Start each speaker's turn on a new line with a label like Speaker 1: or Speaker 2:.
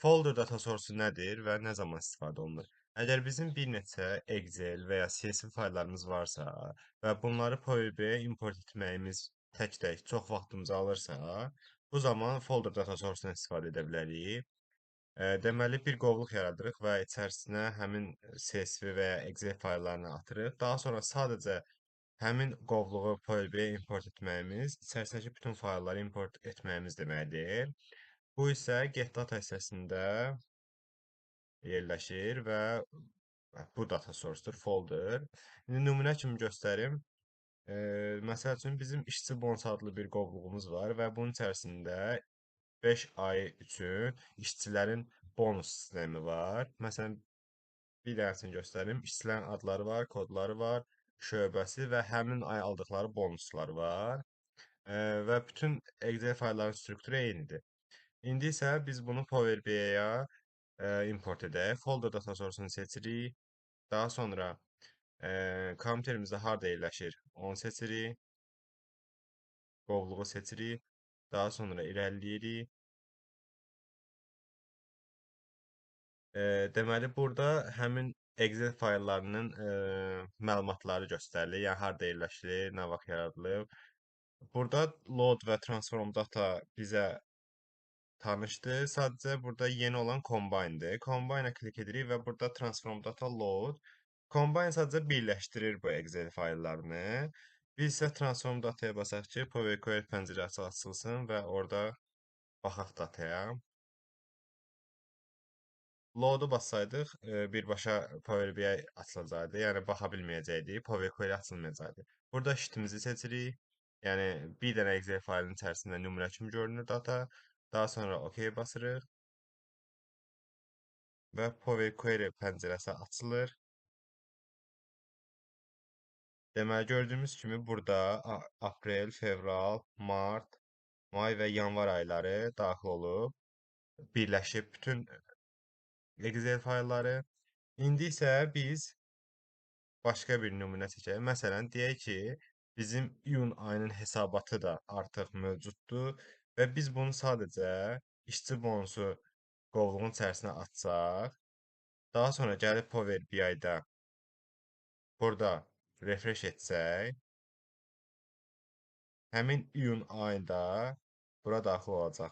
Speaker 1: Folder data source nədir və nə zaman istifadə olunur? Əgər bizim bir neçə Excel və ya CSV fayllarımız varsa və bunları Power BI-yə import etməyimiz tək-tək çox vaxtımızı alırsa, bu zaman folder data source-dan istifadə edə bilərik. Deməli, bir qovluq yaradırıq və içərisinə həmin CSV və ya Excel fayllarını atırıq. Daha sonra sadəcə həmin qovluğu Power BI-yə import etməyimiz, içərisindəki bütün faylları import etməyimiz deməkdir. Bu isə get data hissəsində yerləşir və bu data source-dur, folder. İndi nümunə kimi göstərim. Məsəl üçün bizim işçi bonus adlı bir qovluğumuz var və bunun içərisində 5 ay üçün işçilərin bonus sistemi var. Məsələn, bir dənəsini göstərim. İşçilərin adları var, kodları var, şöbəsi və həmin ay aldıqları bonuslar var. Və bütün Excel faylların strukturu eynidir. İndi isə biz bunu Power BI-yə import edək. Folder data source-unu seçirik. Daha sonra kompüterimizdə harda yerləşir, onu seçirik. Qovluğu seçirik. Daha sonra irəliləyirik. Deməli, burada həmin Excel fayllarının məlumatları göstərilir. Yəni, harda yerləşir, nə vaxt yaradılıb. Burada load və transform data bizə tanışdır. Sadəcə burada yeni olan Combine-dir. Combine-a klik edirik və burada Transform Data Load. Combine sadəcə birləşdirir bu Excel fayllarını. Biz isə Transform Data-ya basaq ki, Power Query pəncərəsi açılsın və orada baxaq dataya. Load-u bassaydıq, birbaşa Power BI açılacaqdı. Yəni baxa bilməyəcəkdik, Power Query açılmayacaqdı. Burada sheet-imizi seçirik. Yəni bir dənə Excel faylının içərisində nümunə kimi görünür data. Daha sonra OK basırıq və Power Query pəncərəsi açılır. Deməli, gördüyümüz kimi burada aprel, fevral, mart, may və yanvar ayları daxil olub. Birləşib bütün Excel faylları. İndi isə biz başqa bir nümunə çəkək. Məsələn, deyək ki, bizim iyun ayının hesabatı da artıq mövcuddur və biz bunu sadəcə işçi bonusu qovluğun içərisinə atsaq, daha sonra gəlib Power BI-də burada refresh etsək, həmin iyun ayında bura daxil olacaq.